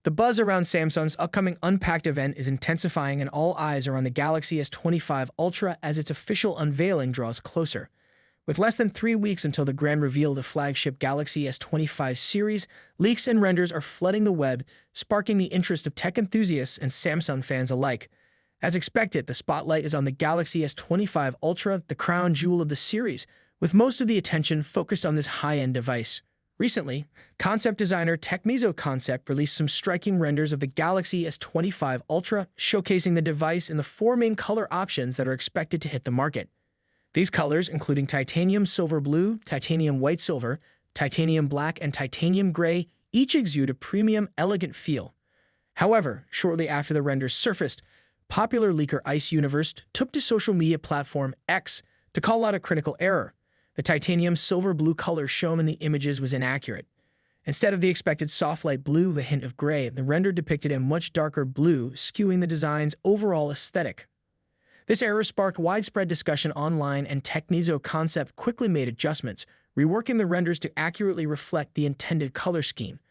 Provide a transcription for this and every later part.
The buzz around Samsung's upcoming Unpacked event is intensifying, and all eyes are on the Galaxy S25 Ultra as its official unveiling draws closer. With less than 3 weeks until the grand reveal of the flagship Galaxy S25 series, leaks and renders are flooding the web, sparking the interest of tech enthusiasts and Samsung fans alike. As expected, the spotlight is on the Galaxy S25 Ultra, the crown jewel of the series, with most of the attention focused on this high-end device. Recently, concept designer Techmizo Concept released some striking renders of the Galaxy S25 Ultra, showcasing the device in the 4 main color options that are expected to hit the market. These colors, including titanium silver blue, titanium white silver, titanium black, and titanium gray, each exude a premium, elegant feel. However, shortly after the renders surfaced, popular leaker Ice Universe took to social media platform X to call out a critical error. The titanium silver blue color shown in the images was inaccurate. Instead of the expected soft light blue with a hint of gray, the render depicted a much darker blue, skewing the design's overall aesthetic. This error sparked widespread discussion online, and Techmizo Concept quickly made adjustments, reworking the renders to accurately reflect the intended color scheme.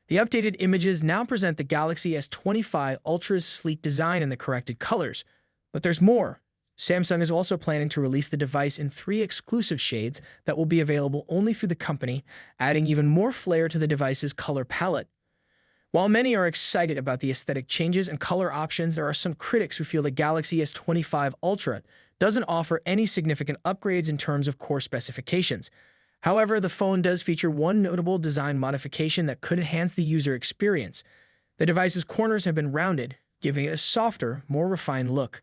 The updated images now present the Galaxy S25 Ultra's sleek design in the corrected colors. But there's more. Samsung is also planning to release the device in 3 exclusive shades that will be available only through the company, adding even more flair to the device's color palette. While many are excited about the aesthetic changes and color options, there are some critics who feel the Galaxy S25 Ultra doesn't offer any significant upgrades in terms of core specifications. However, the phone does feature one notable design modification that could enhance the user experience. The device's corners have been rounded, giving it a softer, more refined look.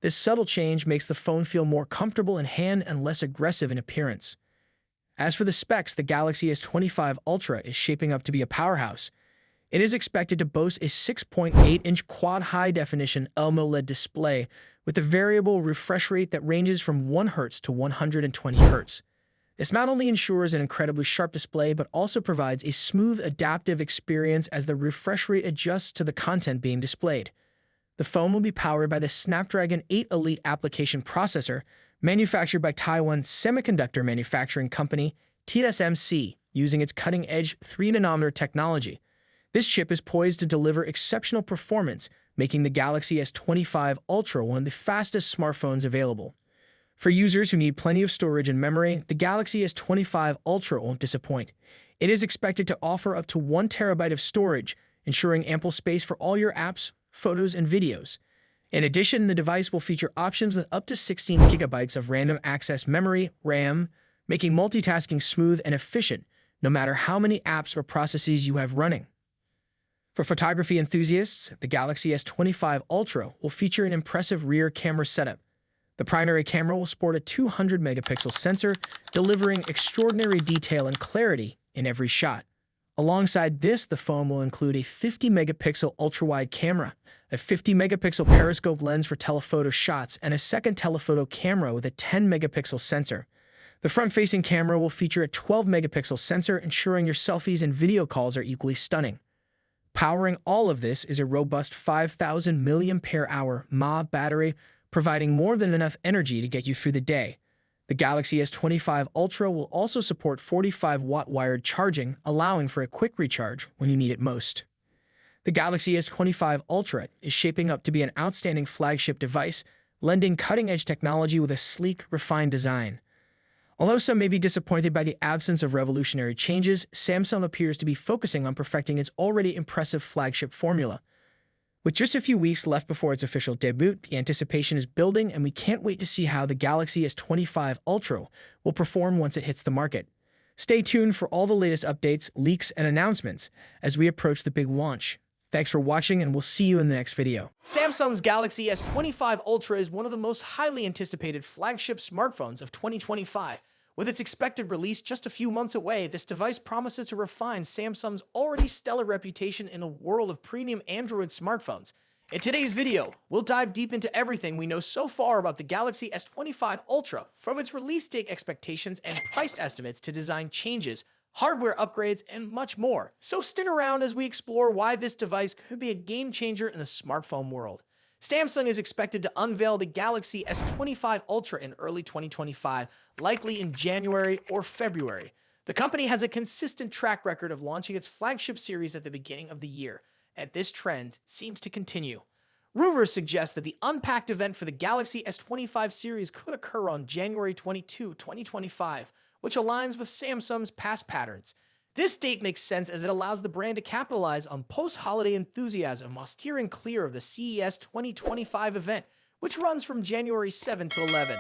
This subtle change makes the phone feel more comfortable in hand and less aggressive in appearance. As for the specs, the Galaxy S25 Ultra is shaping up to be a powerhouse. It is expected to boast a 6.8-inch quad high-definition AMOLED display with a variable refresh rate that ranges from 1 Hz to 120 Hz. This not only ensures an incredibly sharp display, but also provides a smooth, adaptive experience as the refresh rate adjusts to the content being displayed. The phone will be powered by the Snapdragon 8 Elite application processor, manufactured by Taiwan semiconductor manufacturing company TSMC, using its cutting-edge 3nm technology. This chip is poised to deliver exceptional performance, making the Galaxy S25 Ultra one of the fastest smartphones available. For users who need plenty of storage and memory, the Galaxy S25 Ultra won't disappoint. It is expected to offer up to 1 TB of storage, ensuring ample space for all your apps, photos, and videos. In addition, the device will feature options with up to 16 GB of random access memory, RAM, making multitasking smooth and efficient, no matter how many apps or processes you have running. For photography enthusiasts, the Galaxy S25 Ultra will feature an impressive rear camera setup. The primary camera will sport a 200-megapixel sensor, delivering extraordinary detail and clarity in every shot. Alongside this, the phone will include a 50-megapixel ultra-wide camera, a 50-megapixel periscope lens for telephoto shots, and a second telephoto camera with a 10-megapixel sensor. The front-facing camera will feature a 12-megapixel sensor, ensuring your selfies and video calls are equally stunning. Powering all of this is a robust 5,000 mAh battery, providing more than enough energy to get you through the day. The Galaxy S25 Ultra will also support 45-watt wired charging, allowing for a quick recharge when you need it most. The Galaxy S25 Ultra is shaping up to be an outstanding flagship device, blending cutting-edge technology with a sleek, refined design. Although some may be disappointed by the absence of revolutionary changes, Samsung appears to be focusing on perfecting its already impressive flagship formula. With just a few weeks left before its official debut, the anticipation is building, and we can't wait to see how the Galaxy S25 Ultra will perform once it hits the market. Stay tuned for all the latest updates, leaks, and announcements as we approach the big launch. Thanks for watching, and we'll see you in the next video. Samsung's Galaxy S25 Ultra is one of the most highly anticipated flagship smartphones of 2025. With its expected release just a few months away, this device promises to refine Samsung's already stellar reputation in the world of premium Android smartphones. In today's video, we'll dive deep into everything we know so far about the Galaxy S25 Ultra, from its release date expectations and price estimates to design changes, hardware upgrades, and much more. So stick around as we explore why this device could be a game changer in the smartphone world. Samsung is expected to unveil the Galaxy S25 Ultra in early 2025, likely in January or February. The company has a consistent track record of launching its flagship series at the beginning of the year, and this trend seems to continue. Rumors suggest that the unpacked event for the Galaxy S25 series could occur on January 22, 2025, which aligns with Samsung's past patterns. This date makes sense as it allows the brand to capitalize on post-holiday enthusiasm while steering clear of the CES 2025 event, which runs from January 7 to 11.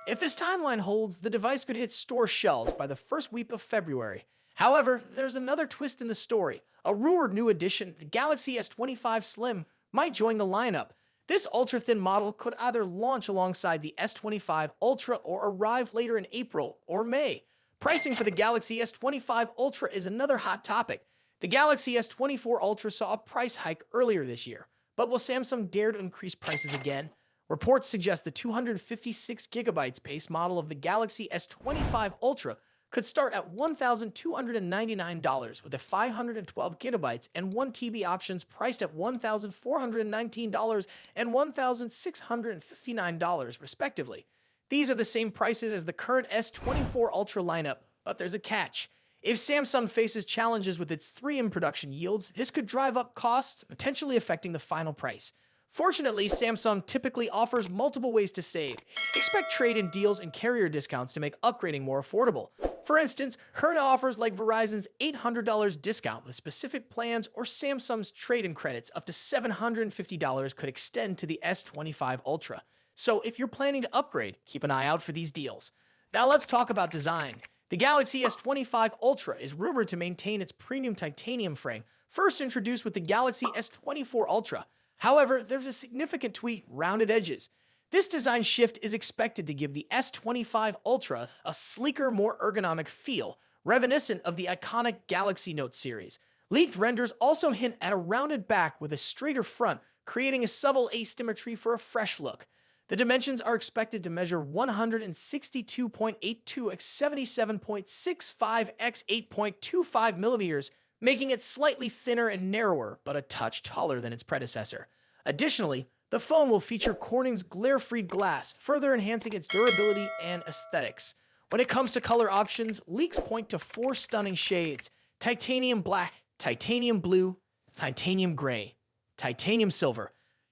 If this timeline holds, the device could hit store shelves by the first week of February. However, there's another twist in the story. A rumored new addition, the Galaxy S25 Slim, might join the lineup. This ultra-thin model could either launch alongside the S25 Ultra or arrive later in April or May. Pricing for the Galaxy S25 Ultra is another hot topic. The Galaxy S24 Ultra saw a price hike earlier this year, but will Samsung dare to increase prices again? Reports suggest the 256GB base model of the Galaxy S25 Ultra could start at $1,299 with a 512GB and 1TB options priced at $1,419 and $1,659 respectively. These are the same prices as the current S24 Ultra lineup, but there's a catch. If Samsung faces challenges with its 3M production yields, this could drive up costs, potentially affecting the final price. Fortunately, Samsung typically offers multiple ways to save. Expect trade-in deals and carrier discounts to make upgrading more affordable. For instance, current offers like Verizon's $800 discount with specific plans or Samsung's trade-in credits up to $750 could extend to the S25 Ultra. So if you're planning to upgrade, keep an eye out for these deals. Now let's talk about design. The Galaxy S25 Ultra is rumored to maintain its premium titanium frame, first introduced with the Galaxy S24 Ultra. However, there's a significant tweak: rounded edges. This design shift is expected to give the S25 Ultra a sleeker, more ergonomic feel, reminiscent of the iconic Galaxy Note series. Leaked renders also hint at a rounded back with a straighter front, creating a subtle asymmetry for a fresh look. The dimensions are expected to measure 162.82 x 77.65 x 8.25 millimeters, making it slightly thinner and narrower, but a touch taller than its predecessor. Additionally, the phone will feature Corning's glare-free glass, further enhancing its durability and aesthetics. When it comes to color options, leaks point to 4 stunning shades: titanium black, titanium blue, titanium gray, titanium silver.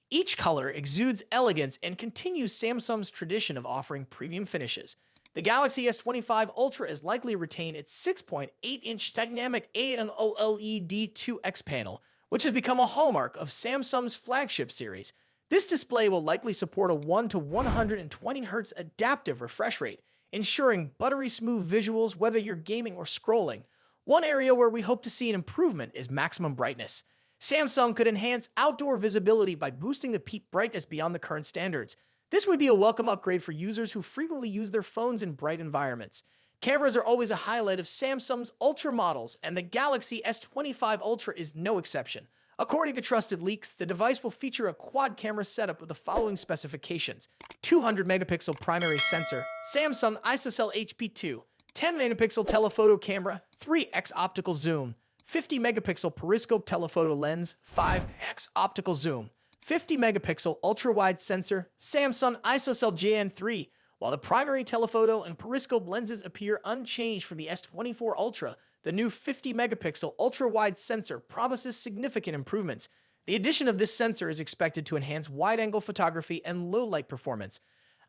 Each color exudes elegance and continues Samsung's tradition of offering premium finishes. The Galaxy S25 Ultra is likely to retain its 6.8-inch dynamic AMOLED 2X panel, which has become a hallmark of Samsung's flagship series. This display will likely support a 1 to 120 Hz adaptive refresh rate, ensuring buttery-smooth visuals whether you're gaming or scrolling. One area where we hope to see an improvement is maximum brightness. Samsung could enhance outdoor visibility by boosting the peak brightness beyond the current standards. This would be a welcome upgrade for users who frequently use their phones in bright environments. Cameras are always a highlight of Samsung's Ultra models, and the Galaxy S25 Ultra is no exception. According to trusted leaks, the device will feature a quad-camera setup with the following specifications: 200-megapixel primary sensor, Samsung ISOCELL HP2, 10-megapixel telephoto camera, 3x optical zoom, 50-megapixel periscope telephoto lens, 5x optical zoom, 50-megapixel ultra-wide sensor, Samsung ISOCELL JN3. While the primary telephoto and periscope lenses appear unchanged from the S24 Ultra, the new 50-megapixel ultra-wide sensor promises significant improvements. The addition of this sensor is expected to enhance wide-angle photography and low-light performance.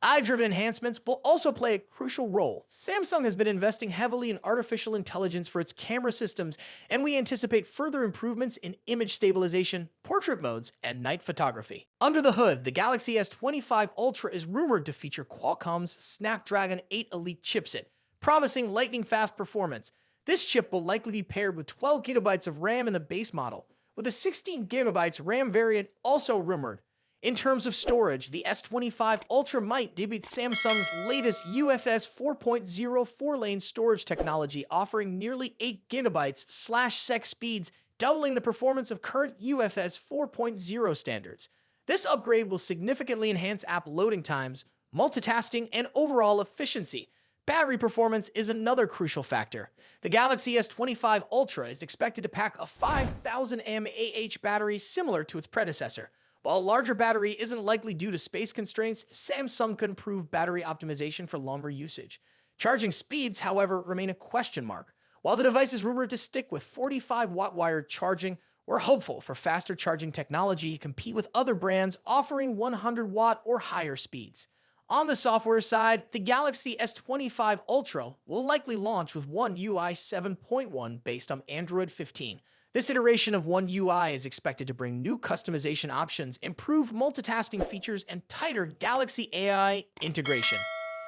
Eye-driven enhancements will also play a crucial role. Samsung has been investing heavily in artificial intelligence for its camera systems, and we anticipate further improvements in image stabilization, portrait modes, and night photography. Under the hood, the Galaxy S25 Ultra is rumored to feature Qualcomm's Snapdragon 8 Elite chipset, promising lightning-fast performance. This chip will likely be paired with 12GB of RAM in the base model, with a 16GB RAM variant also rumored. In terms of storage, the S25 Ultra might debut Samsung's latest UFS 4.0 4-lane storage technology, offering nearly 8GB/sec speeds, doubling the performance of current UFS 4.0 standards. This upgrade will significantly enhance app loading times, multitasking, and overall efficiency. Battery performance is another crucial factor. The Galaxy S25 Ultra is expected to pack a 5000 mAh battery similar to its predecessor. While a larger battery isn't likely due to space constraints, Samsung could improve battery optimization for longer usage. Charging speeds, however, remain a question mark. While the device is rumored to stick with 45-watt wired charging, We're hopeful for faster charging technology to compete with other brands offering 100-watt or higher speeds. On the software side, the Galaxy S25 Ultra will likely launch with One UI 7.1 based on Android 15. This iteration of One UI is expected to bring new customization options, improved multitasking features, and tighter Galaxy AI integration.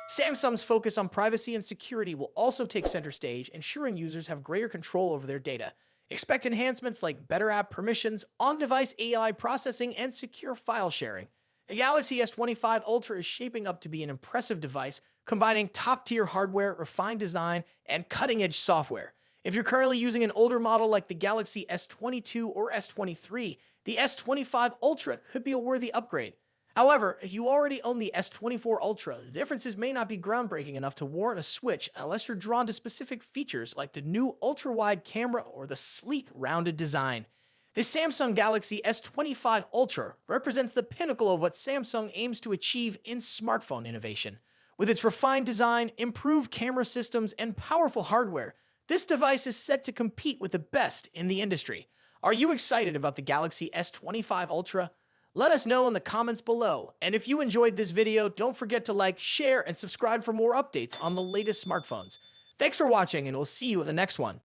Samsung's focus on privacy and security will also take center stage, ensuring users have greater control over their data. Expect enhancements like better app permissions, on-device AI processing, and secure file sharing. The Galaxy S25 Ultra is shaping up to be an impressive device, combining top-tier hardware, refined design, and cutting-edge software. If you're currently using an older model like the Galaxy S22 or S23, the S25 Ultra could be a worthy upgrade. However, if you already own the S24 Ultra, the differences may not be groundbreaking enough to warrant a switch unless you're drawn to specific features like the new ultra-wide camera or the sleek, rounded design. The Samsung Galaxy S25 Ultra represents the pinnacle of what Samsung aims to achieve in smartphone innovation. With its refined design, improved camera systems, and powerful hardware, this device is set to compete with the best in the industry. Are you excited about the Galaxy S25 Ultra? Let us know in the comments below. And if you enjoyed this video, don't forget to like, share, and subscribe for more updates on the latest smartphones. Thanks for watching, and we'll see you in the next one.